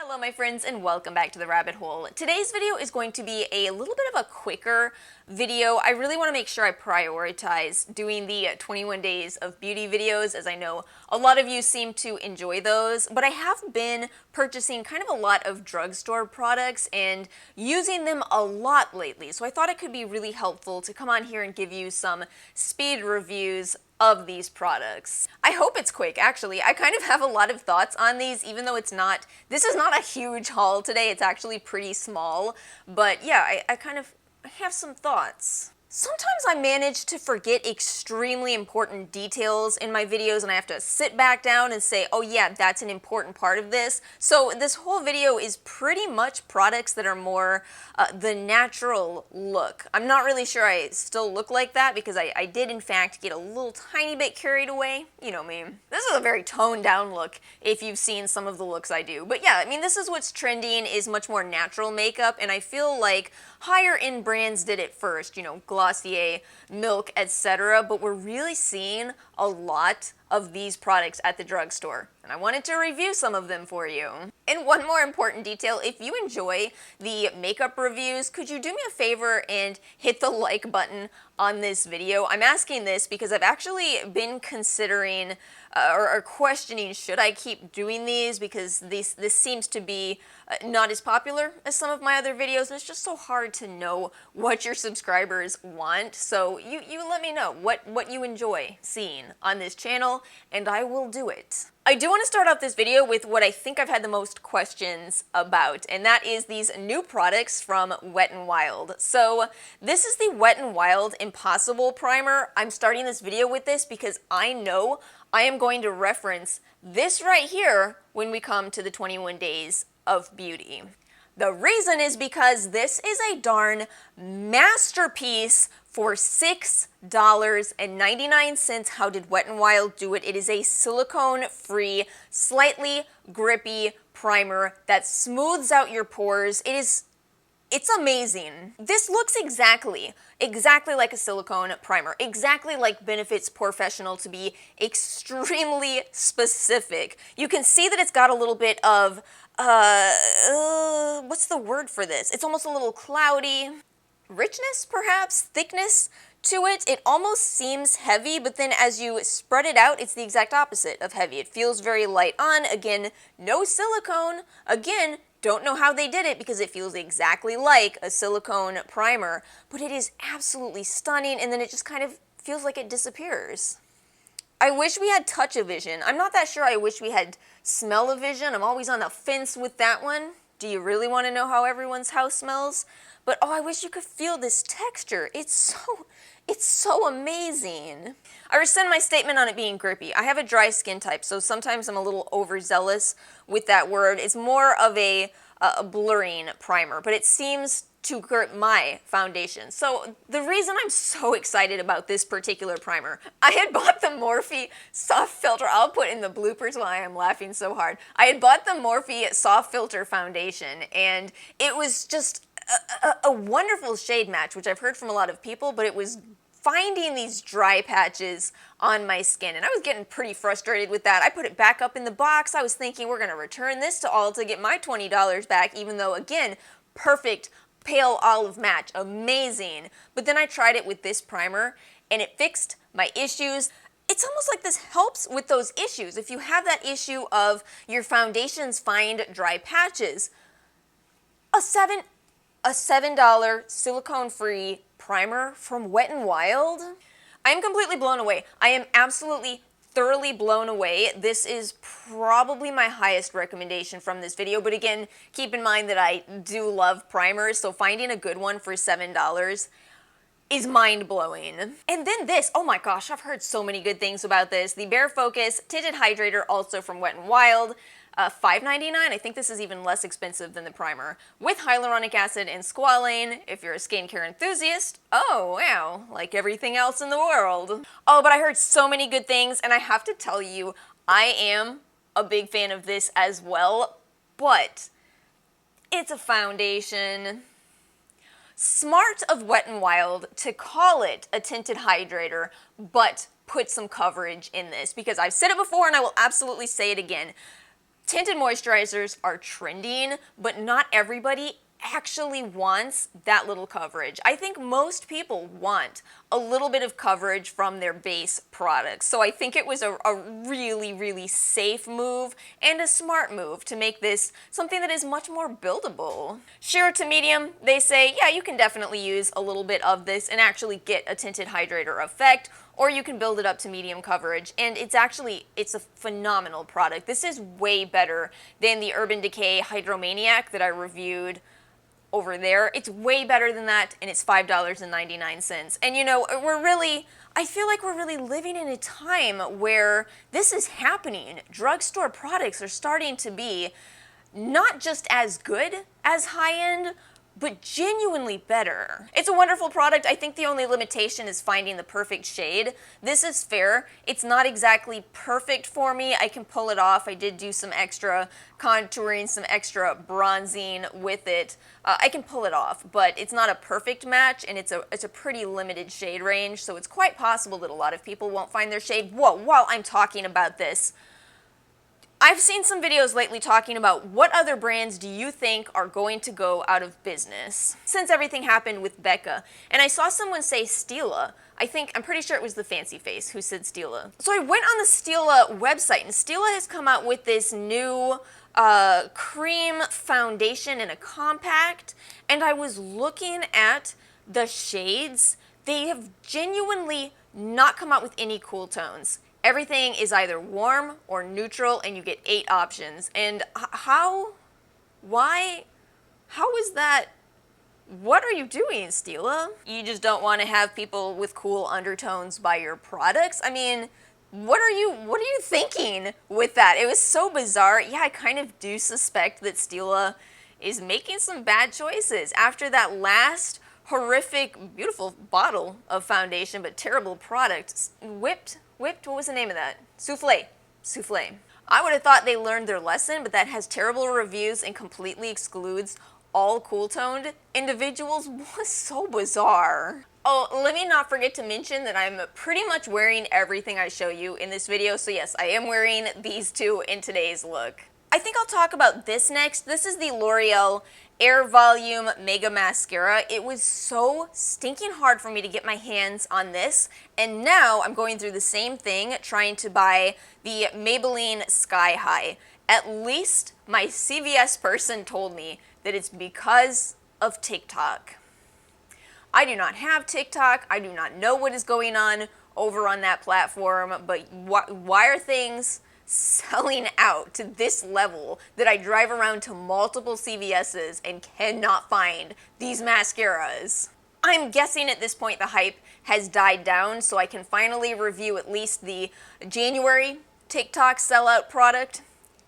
Hello my friends and welcome back to the rabbit hole. Today's video is going to be a little bit of a quicker video. I really want to make sure I prioritize doing the 21 days of beauty videos, as I know a lot of you seem to enjoy those, but I have been purchasing kind of a lot of drugstore products and using them a lot lately, so I thought it could be really helpful to come on here and give you some speed reviews of these products. I hope it's quick, actually. I kind of have a lot of thoughts on these, even though this is not a huge haul today, it's actually pretty small, but yeah, I kind of have some thoughts. Sometimes I manage to forget extremely important details in my videos and I have to sit back down and say, oh yeah, that's an important part of this. So this whole video is pretty much products that are more the natural look. I'm not really sure I still look like that because I did in fact get a little tiny bit carried away. You know me. This is a very toned down look if you've seen some of the looks I do. But yeah, I mean, this is what's trending, is much more natural makeup, and I feel like higher end brands did it first, you know, Glossier, Milk, etc. But we're really seeing a lot of these products at the drugstore, and I wanted to review some of them for you. And one more important detail, if you enjoy the makeup reviews, could you do me a favor and hit the like button on this video? I'm asking this because I've actually been considering or questioning, should I keep doing these, because this seems to be not as popular as some of my other videos, and it's just so hard to know what your subscribers want. So you let me know what you enjoy seeing on this channel, and I will do it. I do want to start off this video with what I think I've had the most questions about, and that is these new products from Wet n Wild. So this is the Wet n Wild Impossible Primer. I'm starting this video with this because I know I am going to reference this right here when we come to the 21 days of beauty. The reason is because this is a darn masterpiece for $6.99. How did Wet n Wild do it? It is a silicone-free, slightly grippy primer that smooths out your pores. It's amazing. This looks exactly like a silicone primer, exactly like Benefit's Professional, to be extremely specific. You can see that it's got a little bit of, what's the word for this? It's almost a little cloudy. Richness, perhaps? Thickness to it. It almost seems heavy, but then as you spread it out, it's the exact opposite of heavy. It feels very light on. Again, no silicone. Again, don't know how they did it because it feels exactly like a silicone primer, but it is absolutely stunning, and then it just kind of feels like it disappears. I wish we had touch-o-vision. I'm not that sure I wish we had smell-o-vision. I'm always on the fence with that one. Do you really want to know how everyone's house smells? But oh, I wish you could feel this texture. It's so amazing. I rescind my statement on it being grippy. I have a dry skin type, so sometimes I'm a little overzealous with that word. It's more of a blurring primer, but it seems to grip my foundation. So the reason I'm so excited about this particular primer, I had bought the Morphe Soft Filter. I'll put in the bloopers why I'm laughing so hard. I had bought the Morphe Soft Filter foundation, and it was just a wonderful shade match, which I've heard from a lot of people, but it was finding these dry patches on my skin, and I was getting pretty frustrated with that. I put it back up in the box. I was thinking we're going to return this to Ulta, get my $20 back, even though, again, perfect pale olive match, amazing. But then I tried it with this primer, and it fixed my issues. It's almost like this helps with those issues. If you have that issue of your foundations find dry patches, a $7 silicone-free primer from Wet n Wild? I am completely blown away. I am absolutely thoroughly blown away. This is probably my highest recommendation from this video, but again, keep in mind that I do love primers, so finding a good one for $7 is mind-blowing. And then this, oh my gosh, I've heard so many good things about this. The Bare Focus Tinted Hydrator, also from Wet n Wild. $5.99. I think this is even less expensive than the primer, with hyaluronic acid and squalane. If you're a skincare enthusiast, oh wow, like everything else in the world. Oh, but I heard so many good things, and I have to tell you, I am a big fan of this as well, but it's a foundation. Smart of Wet n Wild to call it a tinted hydrator, but put some coverage in this, because I've said it before and I will absolutely say it again. Tinted moisturizers are trending, but not everybody actually wants that little coverage. I think most people want a little bit of coverage from their base products. So I think it was a really, really safe move and a smart move to make this something that is much more buildable. Sheer to medium, they say, yeah, you can definitely use a little bit of this and actually get a tinted hydrator effect, or you can build it up to medium coverage, and it's a phenomenal product. This is way better than the Urban Decay Hydromaniac that I reviewed over there. It's way better than that, and it's $5.99. And you know, I feel like we're really living in a time where this is happening. Drugstore products are starting to be not just as good as high-end, but genuinely better. It's a wonderful product. I think the only limitation is finding the perfect shade. This is fair. It's not exactly perfect for me. I can pull it off. I did do some extra contouring, some extra bronzing with it. I can pull it off, but it's not a perfect match, and it's a pretty limited shade range, so it's quite possible that a lot of people won't find their shade. Whoa, while I'm talking about this, I've seen some videos lately talking about what other brands do you think are going to go out of business since everything happened with Becca. And I saw someone say Stila. I'm pretty sure it was the Fancy Face who said Stila. So I went on the Stila website, and Stila has come out with this new cream foundation in a compact, and I was looking at the shades. They have genuinely not come out with any cool tones. Everything is either warm or neutral, and you get 8 options. And how is that? What are you doing, Stila? You just don't want to have people with cool undertones buy your products? I mean, what are you thinking with that? It was so bizarre. Yeah, I kind of do suspect that Stila is making some bad choices after that last horrific, beautiful bottle of foundation, but terrible product. Whipped, what was the name of that? Souffle. I would have thought they learned their lesson, but that has terrible reviews and completely excludes all cool-toned individuals. Was so bizarre. Oh, let me not forget to mention that I'm pretty much wearing everything I show you in this video, so yes, I am wearing these two in today's look. I think I'll talk about this next. This is the L'Oreal Air Volume Mega Mascara. It was so stinking hard for me to get my hands on this, and now I'm going through the same thing, trying to buy the Maybelline Sky High. At least my CVS person told me that it's because of TikTok. I do not have TikTok. I do not know what is going on over on that platform, but why are things selling out to this level that I drive around to multiple CVS's and cannot find these mascaras? I'm guessing at this point the hype has died down, so I can finally review at least the January TikTok sellout product.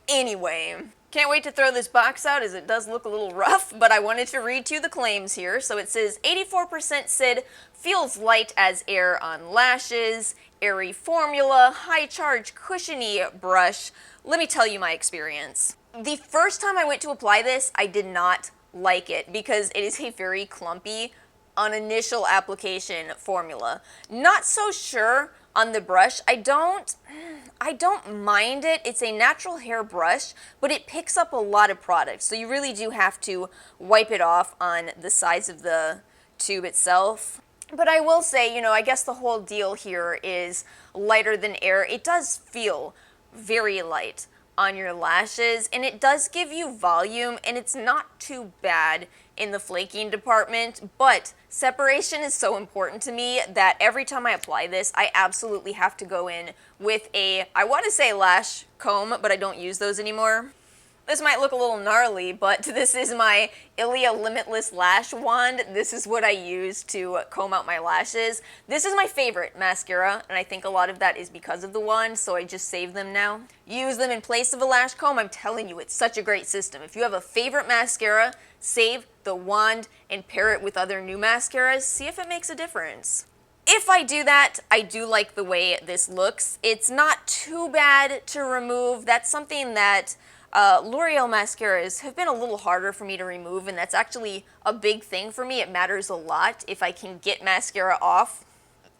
Anyway, can't wait to throw this box out as it does look a little rough, but I wanted to read you the claims here. So it says 84% said feels light as air on lashes, airy formula, high charge cushiony brush. Let me tell you my experience. The first time I went to apply this, I did not like it because it is a very clumpy on initial application formula. Not so sure on the brush. I don't mind it. It's a natural hair brush, but it picks up a lot of product, so you really do have to wipe it off on the sides of the tube itself. But I will say, you know, I guess the whole deal here is lighter than air. It does feel very light on your lashes, and it does give you volume, and it's not too bad in the flaking department, but separation is so important to me that every time I apply this, I absolutely have to go in with I want to say lash comb, but I don't use those anymore. This might look a little gnarly, but this is my Ilia Limitless Lash Wand. This is what I use to comb out my lashes. This is my favorite mascara, and I think a lot of that is because of the wand, so I just save them now. Use them in place of a lash comb. I'm telling you, it's such a great system. If you have a favorite mascara, save the wand and pair it with other new mascaras. See if it makes a difference. If I do that, I do like the way this looks. It's not too bad to remove. That's something that L'Oreal mascaras have been a little harder for me to remove, and that's actually a big thing for me. It matters a lot if I can get mascara off.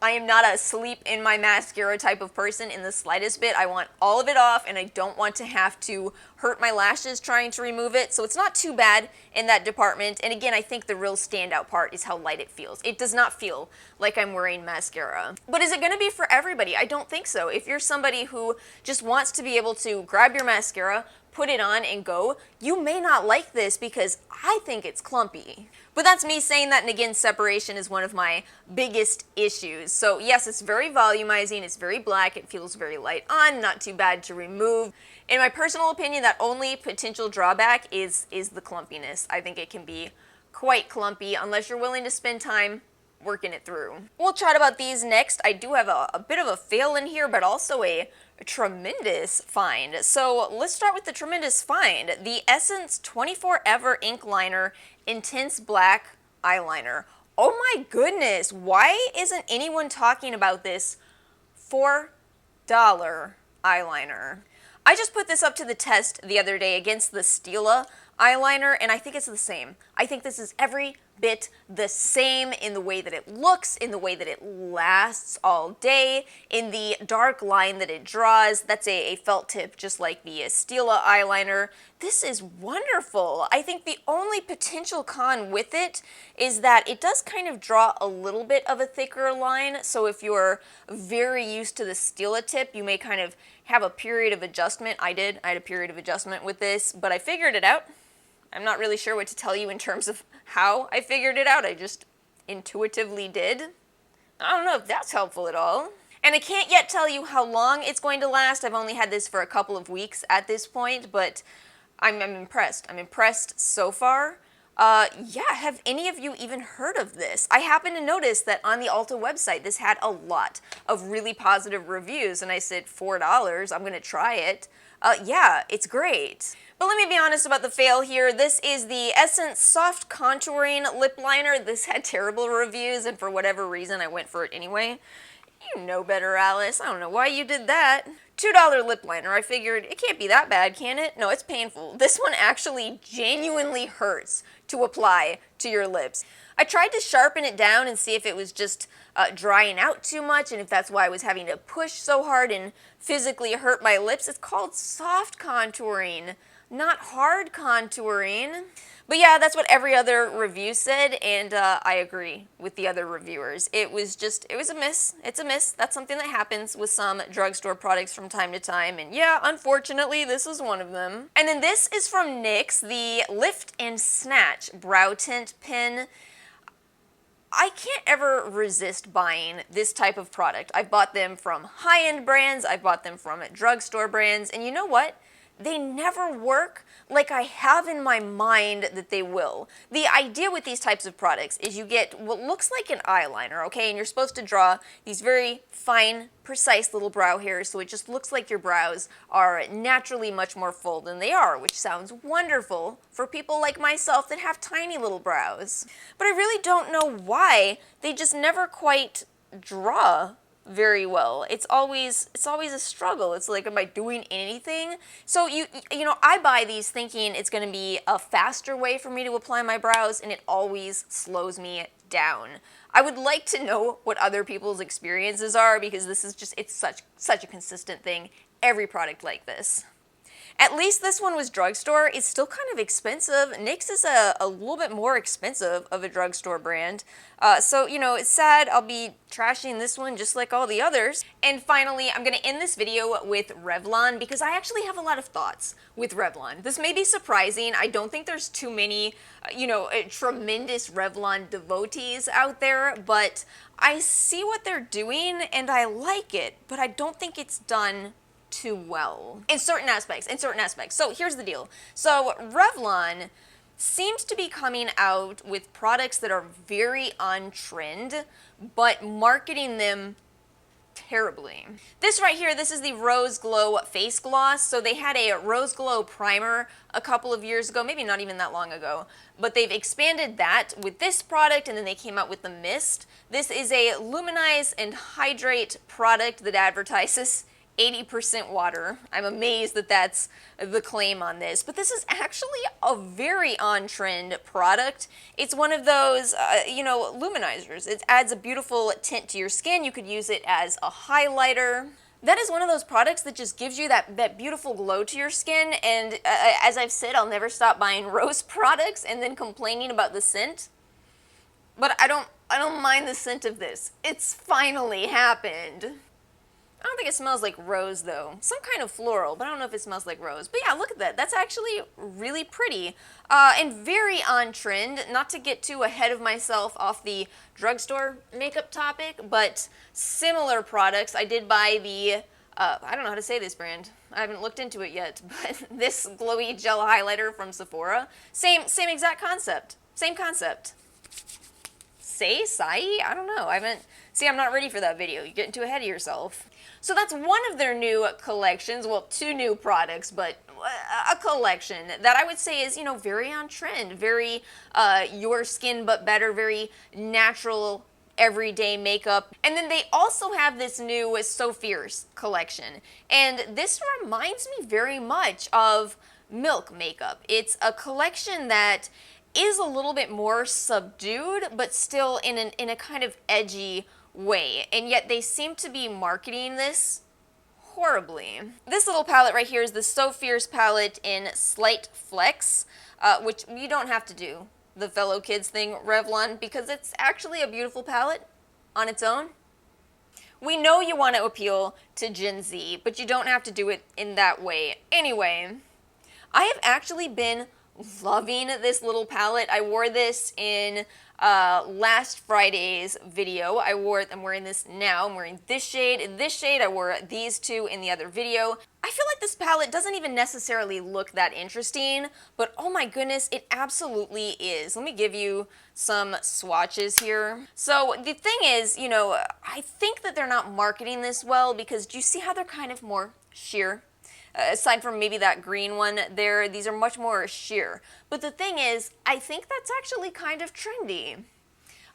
I am not a sleep in my mascara type of person in the slightest bit. I want all of it off, and I don't want to have to hurt my lashes trying to remove it, so it's not too bad in that department. And again, I think the real standout part is how light it feels. It does not feel like I'm wearing mascara. But is it going to be for everybody? I don't think so. If you're somebody who just wants to be able to grab your mascara, put it on, and go, you may not like this because I think it's clumpy. But that's me saying that, and again, separation is one of my biggest issues. So yes, it's very volumizing, it's very black, it feels very light on, not too bad to remove. In my personal opinion, that only potential drawback is the clumpiness. I think it can be quite clumpy unless you're willing to spend time working it through. We'll chat about these next. I do have a bit of a fail in here, but also a tremendous find. So let's start with the tremendous find. The Essence 24 Ever Ink Liner Intense Black Eyeliner. Oh my goodness, why isn't anyone talking about this $4 eyeliner? I just put this up to the test the other day against the Stila eyeliner, and I think it's the same. I think this is every bit the same in the way that it looks, in the way that it lasts all day, in the dark line that it draws. That's a felt tip just like the Stila eyeliner. This is wonderful. I think the only potential con with it is that it does kind of draw a little bit of a thicker line, so if you're very used to the Stila tip, you may kind of have a period of adjustment. I had a period of adjustment with this, but I figured it out. I'm not really sure what to tell you in terms of how I figured it out. I just intuitively did. I don't know if that's helpful at all. And I can't yet tell you how long it's going to last. I've only had this for a couple of weeks at this point, but I'm impressed. I'm impressed so far. Yeah, have any of you even heard of this? I happened to notice that on the Ulta website, this had a lot of really positive reviews, and I said, $4, I'm gonna try it. Yeah, it's great. But let me be honest about the fail here. This is the Essence Soft Contouring Lip Liner. This had terrible reviews, and for whatever reason, I went for it anyway. You know better, Alice. I don't know why you did that. $2 lip liner. I figured it can't be that bad, can it? No, it's painful. This one actually genuinely hurts to apply to your lips. I tried to sharpen it down and see if it was just drying out too much and if that's why I was having to push so hard and physically hurt my lips. It's called soft contouring, not hard contouring. But yeah, that's what every other review said, and I agree with the other reviewers. It was a miss. It's a miss. That's something that happens with some drugstore products from time to time, and yeah, unfortunately, this is one of them. And then this is from NYX, the Lift and Snatch Brow Tint Pen. I can't ever resist buying this type of product. I've bought them from high-end brands, I've bought them from drugstore brands, and you know what? They never work like I have in my mind that they will. The idea with these types of products is you get what looks like an eyeliner, okay? And you're supposed to draw these very fine, precise little brow hairs, so it just looks like your brows are naturally much more full than they are, which sounds wonderful for people like myself that have tiny little brows. But I really don't know why they just never quite draw very well. It's always a struggle. It's like, am I doing anything? So you know, I buy these thinking it's going to be a faster way for me to apply my brows, and it always slows me down. I would like to know what other people's experiences are, because this is just, it's such a consistent thing. Every product like this. At least this one was drugstore. It's still kind of expensive. NYX is a little bit more expensive of a drugstore brand. So, you know, it's sad. I'll be trashing this one just like all the others. And finally, I'm going to end this video with Revlon, because I actually have a lot of thoughts with Revlon. This may be surprising. I don't think there's too many, you know, tremendous Revlon devotees out there, but I see what they're doing and I like it, but I don't think it's done too well in certain aspects. So here's the deal. So Revlon seems to be coming out with products that are very on trend, but marketing them terribly. This right here, this is the Rose Glow Face Gloss. So they had a Rose Glow primer a couple of years ago, maybe not even that long ago, but they've expanded that with this product, and then they came out with the mist. This is a luminize and hydrate product that advertises 80% water. I'm amazed that that's the claim on this, but this is actually a very on-trend product. It's one of those, luminizers. It adds a beautiful tint to your skin. You could use it as a highlighter. That is one of those products that just gives you that beautiful glow to your skin, and as I've said, I'll never stop buying rose products and then complaining about the scent. But I don't mind the scent of this. It's finally happened. I don't think it smells like rose though. Some kind of floral, but I don't know if it smells like rose. But yeah, look at that. That's actually really pretty and very on trend. Not to get too ahead of myself off the drugstore makeup topic, but similar products. I did buy the, I don't know how to say this brand. I haven't looked into it yet, but this glowy gel highlighter from Sephora. Same exact concept. Same concept. I don't know. I'm not ready for that video. You're getting too ahead of yourself. So that's one of their new collections. Well, two new products, but a collection that I would say is, very on trend, very your skin but better, very natural everyday makeup. And then they also have this new So Fierce collection. And this reminds me very much of Milk makeup. It's a collection that is a little bit more subdued, but still in a kind of edgy way, and yet they seem to be marketing this horribly. This little palette right here is the So Fierce palette in Slight Flex, which you don't have to do the fellow kids thing, Revlon, because it's actually a beautiful palette on its own. We know you want to appeal to Gen Z, but you don't have to do it in that way. Anyway, I have actually been loving this little palette. I wore this in last Friday's video. I'm wearing this now. I'm wearing this shade. In this shade, I wore these two in the other video. I feel like this palette doesn't even necessarily look that interesting, but oh my goodness, it absolutely is. Let me give you some swatches here. So the thing is, I think that they're not marketing this well, because do you see how they're kind of more sheer? Aside from maybe that green one there, these are much more sheer. But the thing is, I think that's actually kind of trendy.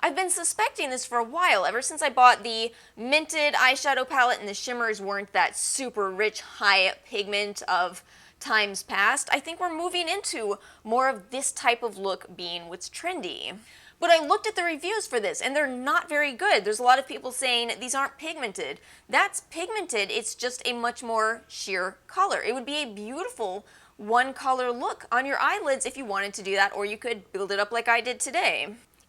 I've been suspecting this for a while, ever since I bought the Minted eyeshadow palette and the shimmers weren't that super rich, high pigment of times past. I think we're moving into more of this type of look being what's trendy. But I looked at the reviews for this, and they're not very good. There's a lot of people saying these aren't pigmented. That's pigmented, it's just a much more sheer color. It would be a beautiful one color look on your eyelids if you wanted to do that, or you could build it up like I did today.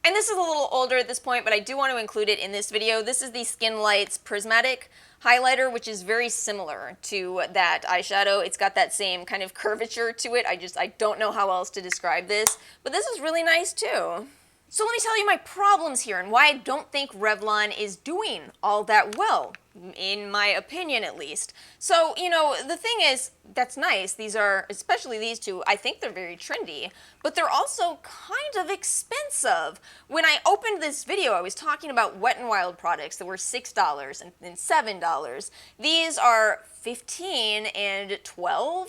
And this is a little older at this point, but I do want to include it in this video. This is the Skinlights Prismatic highlighter, which is very similar to that eyeshadow. It's got that same kind of curvature to it. I don't know how else to describe this, but this is really nice too. So let me tell you my problems here and why I don't think Revlon is doing all that well, in my opinion at least. So, the thing is, that's nice. These are, especially these two, I think they're very trendy, but they're also kind of expensive. When I opened this video, I was talking about Wet n Wild products that were $6 and $7. These are $15 and $12.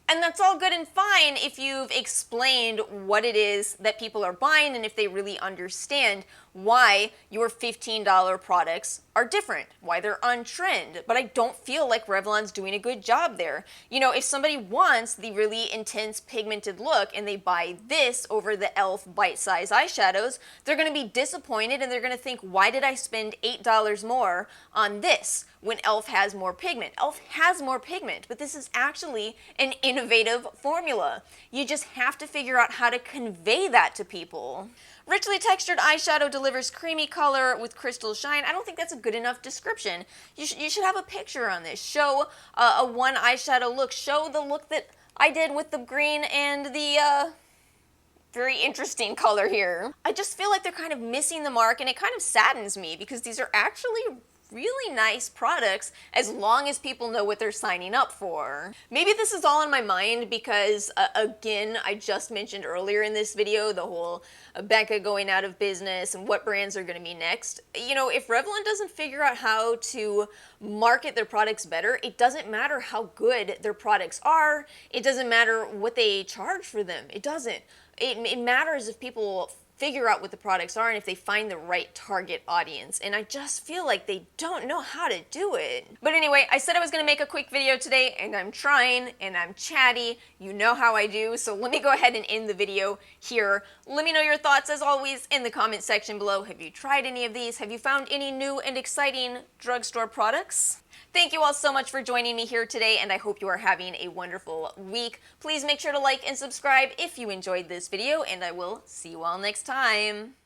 And that's all good and fine if you've explained what it is that people are buying and if they really understand why your $15 products are different, why they're on trend. But I don't feel like Revlon's doing a good job there. If somebody wants the really intense pigmented look and they buy this over the e.l.f. bite-size eyeshadows, they're going to be disappointed and they're going to think, why did I spend $8 more on this when e.l.f. has more pigment? e.l.f. has more pigment, but this is actually an innovative formula. You just have to figure out how to convey that to people. Richly textured eyeshadow delivers creamy color with crystal shine. I don't think that's a good enough description. You should have a picture on this. Show a one eyeshadow look. Show the look that I did with the green and the very interesting color here. I just feel like they're kind of missing the mark, and it kind of saddens me because these are actually really nice products as long as people know what they're signing up for. Maybe this is all in my mind because, again, I just mentioned earlier in this video the whole Becca going out of business and what brands are going to be next. If Revlon doesn't figure out how to market their products better, it doesn't matter how good their products are. It doesn't matter what they charge for them. It doesn't. It matters if people figure out what the products are and if they find the right target audience. And I just feel like they don't know how to do it. But anyway, I said I was gonna make a quick video today, and I'm trying, and I'm chatty. You know how I do, so let me go ahead and end the video here. Let me know your thoughts, as always, in the comment section below. Have you tried any of these? Have you found any new and exciting drugstore products? Thank you all so much for joining me here today, and I hope you are having a wonderful week. Please make sure to like and subscribe if you enjoyed this video, and I will see you all next time.